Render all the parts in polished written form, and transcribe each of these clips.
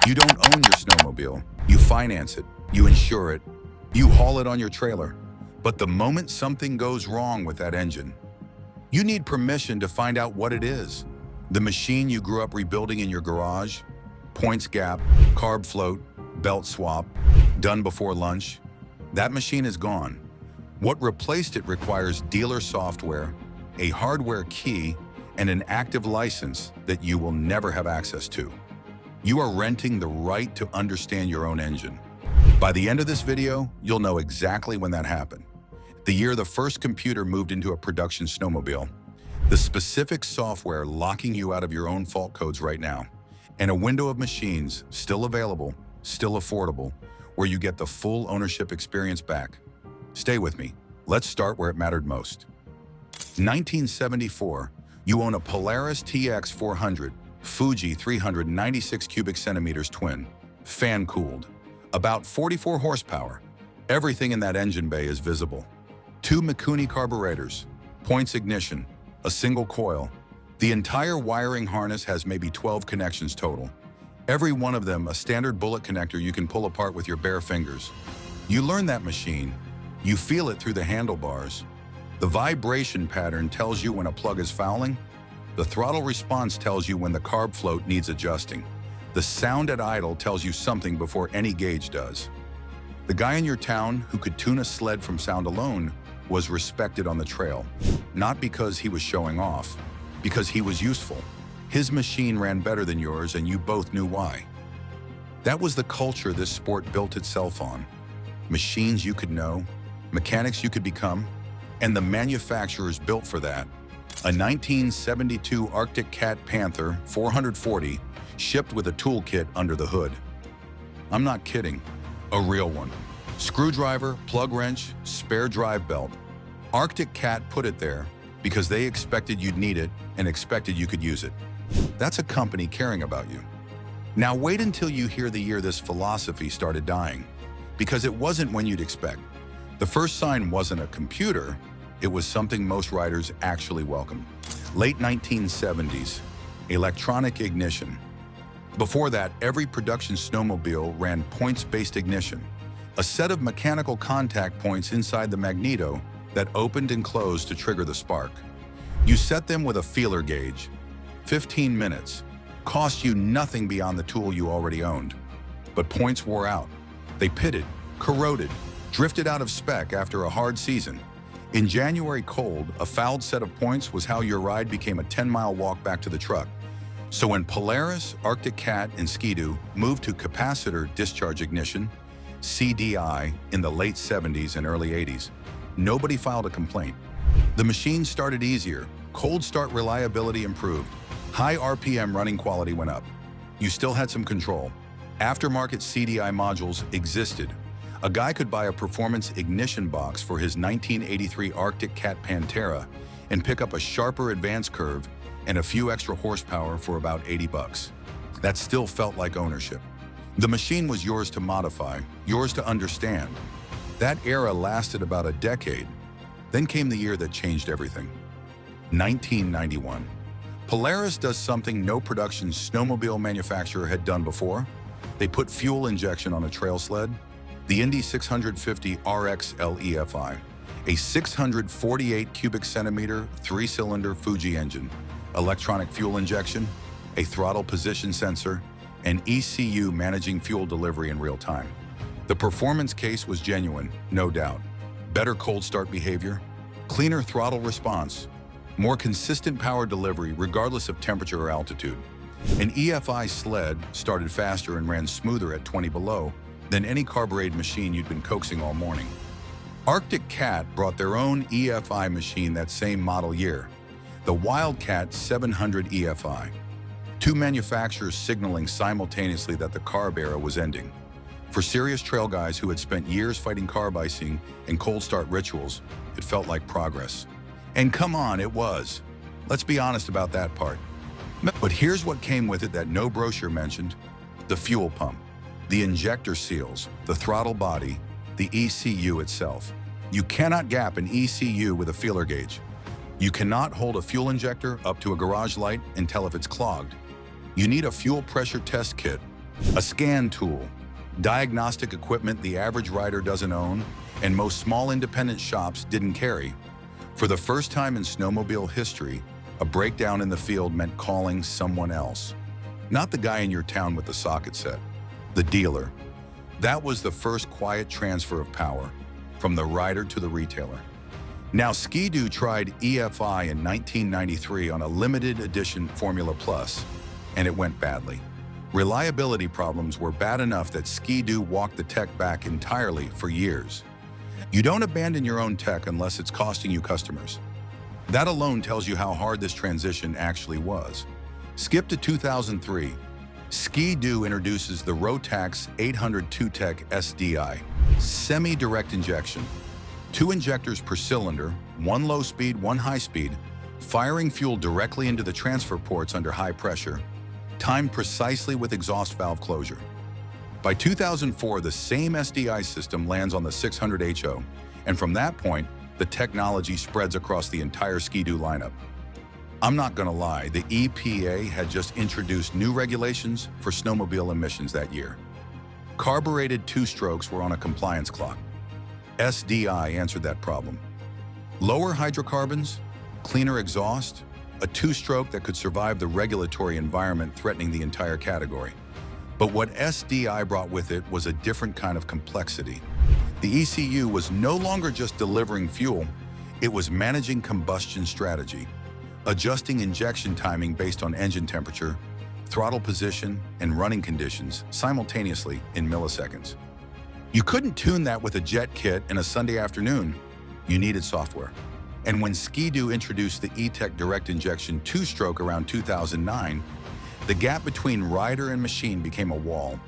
You don't own your snowmobile. You finance it, you insure it, you haul it on your trailer. But the moment something goes wrong with that engine, you need permission to find out what it is. The machine you grew up rebuilding in your garage, points gap, carb float, belt swap, done before lunch, that machine is gone. What replaced it requires dealer software, a hardware key, and an active license that you will never have access to. You are renting the right to understand your own engine. By the end of this video, you'll know exactly when that happened. The year the first computer moved into a production snowmobile, the specific software locking you out of your own fault codes right now, and a window of machines still available, still affordable, where you get the full ownership experience back. Stay with me. Let's start where it mattered most. 1974, you own a Polaris TX 400, Fuji 396 cubic centimeters twin, fan-cooled, about 44 horsepower. Everything in that engine bay is visible. 2 Mikuni carburetors, points ignition, a single coil. The entire wiring harness has maybe 12 connections total. Every one of them a standard bullet connector you can pull apart with your bare fingers. You learn that machine. You feel it through the handlebars. The vibration pattern tells you when a plug is fouling. The throttle response tells you when the carb float needs adjusting. The sound at idle tells you something before any gauge does. The guy in your town who could tune a sled from sound alone was respected on the trail, not because he was showing off, because he was useful. His machine ran better than yours, and you both knew why. That was the culture this sport built itself on. Machines you could know, mechanics you could become, and the manufacturers built for that. A 1972 Arctic Cat Panther 440 shipped with a toolkit under the hood. I'm not kidding, a real one. Screwdriver, plug wrench, spare drive belt. Arctic Cat put it there because they expected you'd need it and expected you could use it. That's a company caring about you. Now wait until you hear the year this philosophy started dying, because it wasn't when you'd expect. The first sign wasn't a computer, it was something most riders actually welcomed. Late 1970s, electronic ignition. Before that, every production snowmobile ran points-based ignition, a set of mechanical contact points inside the magneto that opened and closed to trigger the spark. You set them with a feeler gauge. 15 minutes. Cost you nothing beyond the tool you already owned. But points wore out. They pitted, corroded, drifted out of spec after a hard season. In January cold, a fouled set of points was how your ride became a 10-mile walk back to the truck. So when Polaris, Arctic Cat, and Ski-Doo moved to capacitor discharge ignition, CDI, in the late 70s and early 80s, nobody filed a complaint. The machine started easier, cold start reliability improved, high RPM running quality went up. You still had some control. Aftermarket CDI modules existed. A guy could buy a performance ignition box for his 1983 Arctic Cat Pantera and pick up a sharper advance curve and a few extra horsepower for about 80 bucks. That still felt like ownership. The machine was yours to modify, yours to understand. That era lasted about a decade. Then came the year that changed everything. 1991. Polaris does something no production snowmobile manufacturer had done before. They put fuel injection on a trail sled. The Indy 650 RX LEFI, a 648 cubic centimeter, 3-cylinder Fuji engine, electronic fuel injection, a throttle position sensor, and ECU managing fuel delivery in real time. The performance case was genuine, no doubt. Better cold start behavior, cleaner throttle response, more consistent power delivery regardless of temperature or altitude. An EFI sled started faster and ran smoother at 20 below than any carbureted machine you'd been coaxing all morning. Arctic Cat brought their own EFI machine that same model year, the Wildcat 700 EFI. 2 manufacturers signaling simultaneously that the carb era was ending. For serious trail guys who had spent years fighting carb icing and cold start rituals, it felt like progress. And come on, it was. Let's be honest about that part. But here's what came with it that no brochure mentioned: the fuel pump, the injector seals, the throttle body, the ECU itself. You cannot gap an ECU with a feeler gauge. You cannot hold a fuel injector up to a garage light and tell if it's clogged. You need a fuel pressure test kit, A scan tool, diagnostic equipment the average rider doesn't own and most small independent shops didn't carry. For the first time in snowmobile history, a breakdown in the field meant calling someone else. Not the guy in your town with the socket set, the dealer. That was the first quiet transfer of power, from the rider to the retailer. Now, Ski-Doo tried EFI in 1993 on a limited edition Formula Plus, and it went badly. Reliability problems were bad enough that Ski-Doo walked the tech back entirely for years. You don't abandon your own tech unless it's costing you customers. That alone tells you how hard this transition actually was. Skip to 2003. Ski-Doo introduces the Rotax 800 2-Tech SDI, semi-direct injection. 2 injectors per cylinder, 1 low speed, 1 high speed, firing fuel directly into the transfer ports under high pressure, timed precisely with exhaust valve closure. By 2004, the same SDI system lands on the 600 HO, and from that point, the technology spreads across the entire Ski-Doo lineup. I'm not gonna lie, the EPA had just introduced new regulations for snowmobile emissions that year. Carbureted 2-strokes were on a compliance clock. SDI answered that problem. Lower hydrocarbons, cleaner exhaust, a 2-stroke that could survive the regulatory environment threatening the entire category. But what SDI brought with it was a different kind of complexity. The ECU was no longer just delivering fuel, it was managing combustion strategy, adjusting injection timing based on engine temperature, throttle position, and running conditions simultaneously in milliseconds. You couldn't tune that with a jet kit in a Sunday afternoon. You needed software. And when Ski-Doo introduced the E-Tech Direct Injection 2-stroke around 2009, the gap between rider and machine became a wall.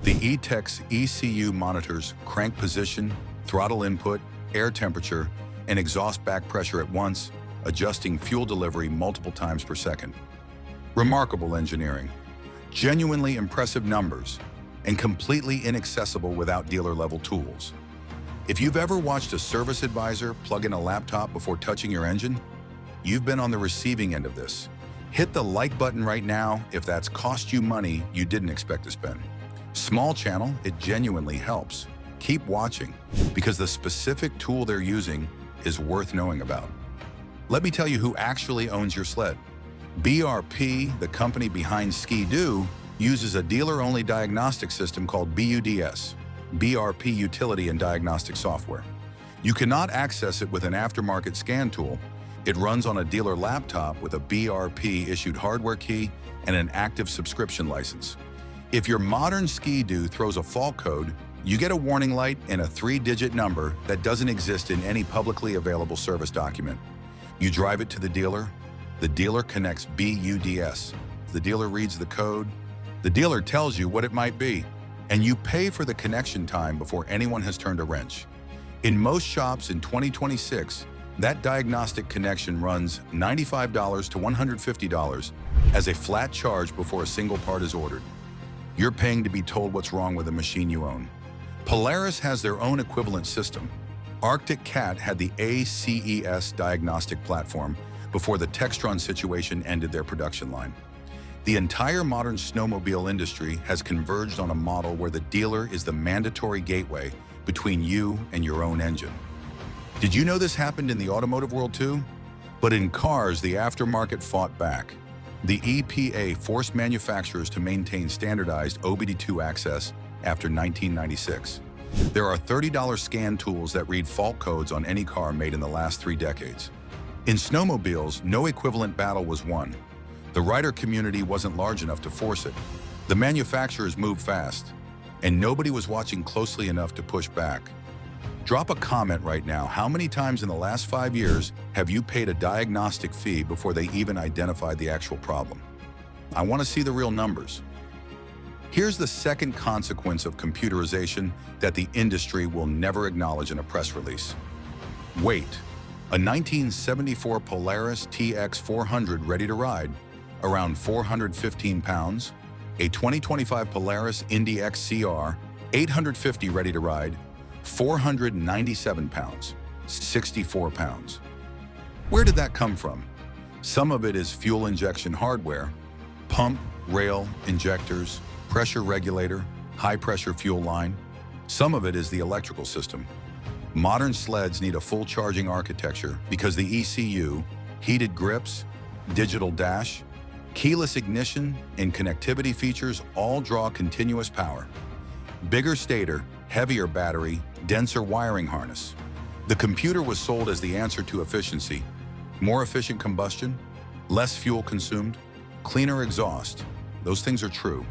The E-Tech's ECU monitors crank position, throttle input, air temperature, and exhaust back pressure at once, adjusting fuel delivery multiple times per second. Remarkable engineering, genuinely impressive numbers, and completely inaccessible without dealer-level tools. If you've ever watched a service advisor plug in a laptop before touching your engine, you've been on the receiving end of this. Hit the like button right now if that's cost you money you didn't expect to spend. Small channel, it genuinely helps. Keep watching, because the specific tool they're using is worth knowing about. Let me tell you who actually owns your sled. BRP, the company behind Ski-Doo, uses a dealer-only diagnostic system called BUDS, BRP Utility and Diagnostic Software. You cannot access it with an aftermarket scan tool. It runs on a dealer laptop with a BRP-issued hardware key and an active subscription license. If your modern Ski-Doo throws a fault code, you get a warning light and a 3-digit number that doesn't exist in any publicly available service document. You drive it to the dealer connects BUDS. The dealer reads the code, the dealer tells you what it might be, and you pay for the connection time before anyone has turned a wrench. In most shops in 2026, that diagnostic connection runs $95 to $150 as a flat charge before a single part is ordered. You're paying to be told what's wrong with the machine you own. Polaris has their own equivalent system. Arctic Cat had the ACES diagnostic platform before the Textron situation ended their production line. The entire modern snowmobile industry has converged on a model where the dealer is the mandatory gateway between you and your own engine. Did you know this happened in the automotive world too? But in cars, the aftermarket fought back. The EPA forced manufacturers to maintain standardized OBD2 access after 1996. There are $30 scan tools that read fault codes on any car made in the last 3 decades. In snowmobiles, no equivalent battle was won. The rider community wasn't large enough to force it. The manufacturers moved fast, and nobody was watching closely enough to push back. Drop a comment right now. How many times in the last 5 years have you paid a diagnostic fee before they even identified the actual problem? I want to see the real numbers. Here's the second consequence of computerization that the industry will never acknowledge in a press release. Weight. A 1974 Polaris TX400 ready to ride, around 415 pounds. A 2025 Polaris Indy XCR 850 ready to ride, 497 pounds, 64 pounds. Where did that come from? Some of it is fuel injection hardware, pump, rail, injectors, pressure regulator, high-pressure fuel line. Some of it is the electrical system. Modern sleds need a full charging architecture because the ECU, heated grips, digital dash, keyless ignition, and connectivity features all draw continuous power. Bigger stator, heavier battery, denser wiring harness. The computer was sold as the answer to efficiency. More efficient combustion, less fuel consumed, cleaner exhaust. Those things are true.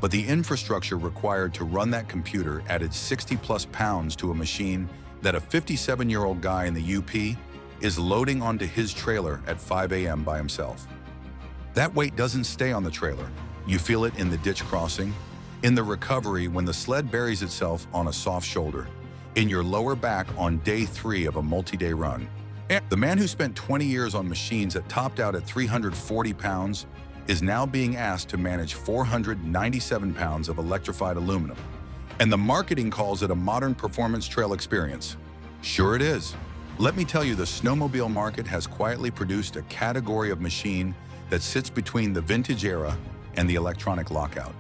But the infrastructure required to run that computer added 60+ pounds to a machine that a 57-year-old guy in the UP is loading onto his trailer at 5 a.m. by himself. That weight doesn't stay on the trailer. You feel it in the ditch crossing, in the recovery when the sled buries itself on a soft shoulder, in your lower back on day 3 of a multi-day run. The man who spent 20 years on machines that topped out at 340 pounds is now being asked to manage 497 pounds of electrified aluminum. And the marketing calls it a modern performance trail experience. Sure it is. Let me tell you, the snowmobile market has quietly produced a category of machine that sits between the vintage era and the electronic lockout.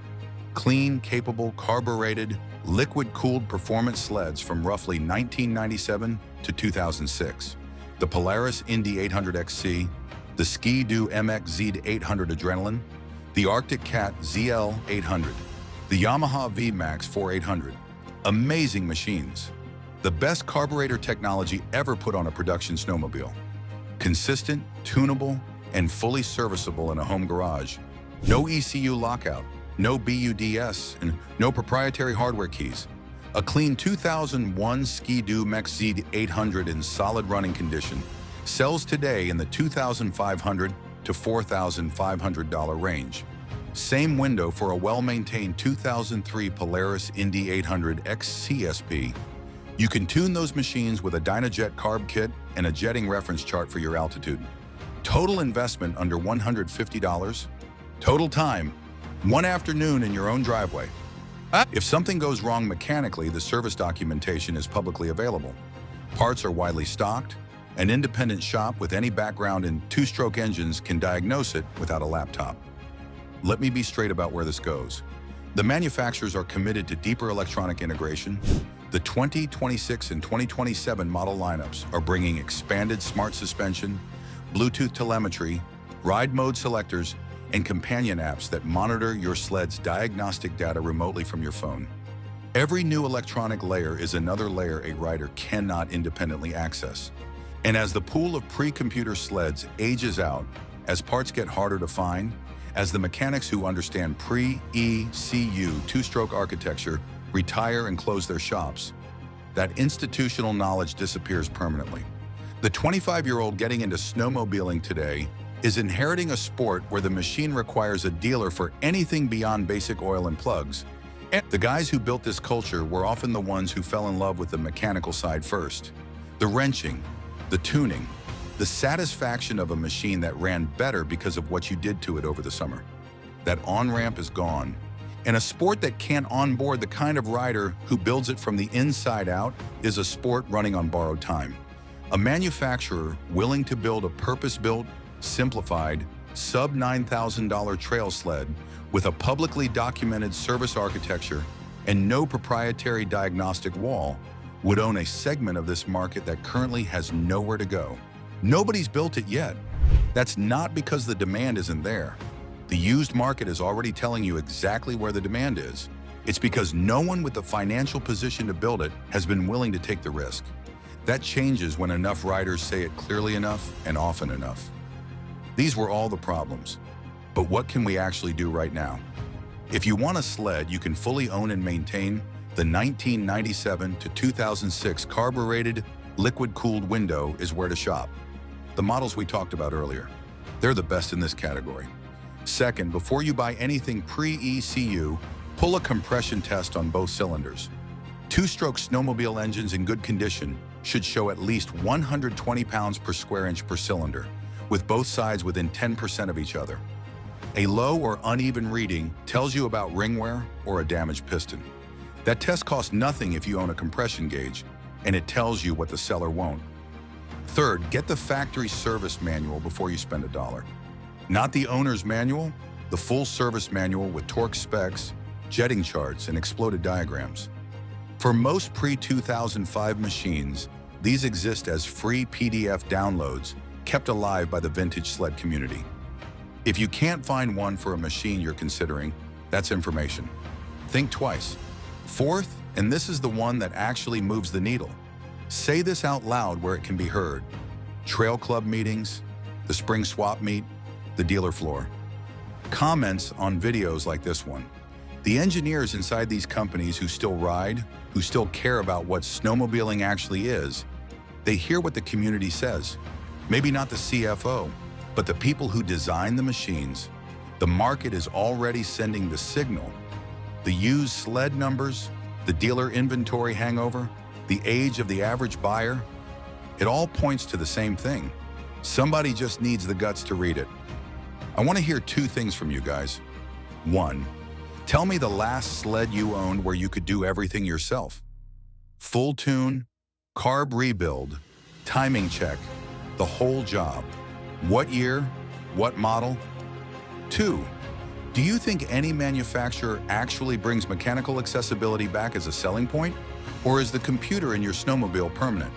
Clean, capable, carbureted, liquid-cooled performance sleds from roughly 1997 to 2006. The Polaris Indy 800 XC, the Ski-Doo MX Z 800 Adrenaline, the Arctic Cat ZL 800, the Yamaha VMAX 4800. Amazing machines. The best carburetor technology ever put on a production snowmobile. Consistent, tunable, and fully serviceable in a home garage. No ECU lockout, no BUDS, and no proprietary hardware keys. A clean 2001 Ski-Doo MX Z 800 in solid running condition sells today in the $2,500 to $4,500 range. Same window for a well-maintained 2003 Polaris Indy 800 XCSP. You can tune those machines with a Dynajet carb kit and a jetting reference chart for your altitude. Total investment under $150. Total time, 1 afternoon in your own driveway. If something goes wrong mechanically, the service documentation is publicly available. Parts are widely stocked. An independent shop with any background in two-stroke engines can diagnose it without a laptop. Let me be straight about where this goes. The manufacturers are committed to deeper electronic integration. The 2026 and 2027 model lineups are bringing expanded smart suspension, Bluetooth telemetry, ride mode selectors, and companion apps that monitor your sled's diagnostic data remotely from your phone. Every new electronic layer is another layer a rider cannot independently access. And as the pool of pre-computer sleds ages out, as parts get harder to find, as the mechanics who understand pre-ECU two-stroke architecture retire and close their shops, that institutional knowledge disappears permanently. The 25-year-old getting into snowmobiling today is inheriting a sport where the machine requires a dealer for anything beyond basic oil and plugs. And the guys who built this culture were often the ones who fell in love with the mechanical side first. The wrenching, the tuning, the satisfaction of a machine that ran better because of what you did to it over the summer. That on-ramp is gone. And a sport that can't onboard the kind of rider who builds it from the inside out is a sport running on borrowed time. A manufacturer willing to build a purpose-built, simplified, sub-$9,000 trail sled with a publicly documented service architecture and no proprietary diagnostic wall would own a segment of this market that currently has nowhere to go. Nobody's built it yet. That's not because the demand isn't there. The used market is already telling you exactly where the demand is. It's because no one with the financial position to build it has been willing to take the risk. That changes when enough riders say it clearly enough and often enough. These were all the problems. But what can we actually do right now? If you want a sled you can fully own and maintain, the 1997 to 2006 carbureted, liquid-cooled window is where to shop. The models we talked about earlier, they're the best in this category. Second, before you buy anything pre-ECU, pull a compression test on both cylinders. Two-stroke snowmobile engines in good condition should show at least 120 pounds per square inch per cylinder, with both sides within 10% of each other. A low or uneven reading tells you about ring wear or a damaged piston. That test costs nothing if you own a compression gauge, and it tells you what the seller won't. Third, get the factory service manual before you spend $1. Not the owner's manual, the full service manual with torque specs, jetting charts, and exploded diagrams. For most pre-2005 machines, these exist as free PDF downloads kept alive by the vintage sled community. If you can't find one for a machine you're considering, that's information. Think twice. Fourth, and this is the one that actually moves the needle. Say this out loud where it can be heard. Trail club meetings, the spring swap meet, the dealer floor. Comments on videos like this one. The engineers inside these companies who still ride, who still care about what snowmobiling actually is, they hear what the community says. Maybe not the CFO, but the people who design the machines. The market is already sending the signal. The used sled numbers, the dealer inventory hangover, the age of the average buyer, it all points to the same thing. Somebody just needs the guts to read it. I want to hear two things from you guys. One, tell me the last sled you owned where you could do everything yourself. Full tune, carb rebuild, timing check, the whole job. What year? What model? Two, do you think any manufacturer actually brings mechanical accessibility back as a selling point? Or is the computer in your snowmobile permanent?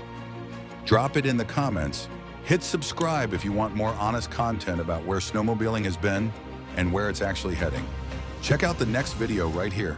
Drop it in the comments. Hit subscribe if you want more honest content about where snowmobiling has been and where it's actually heading. Check out the next video right here.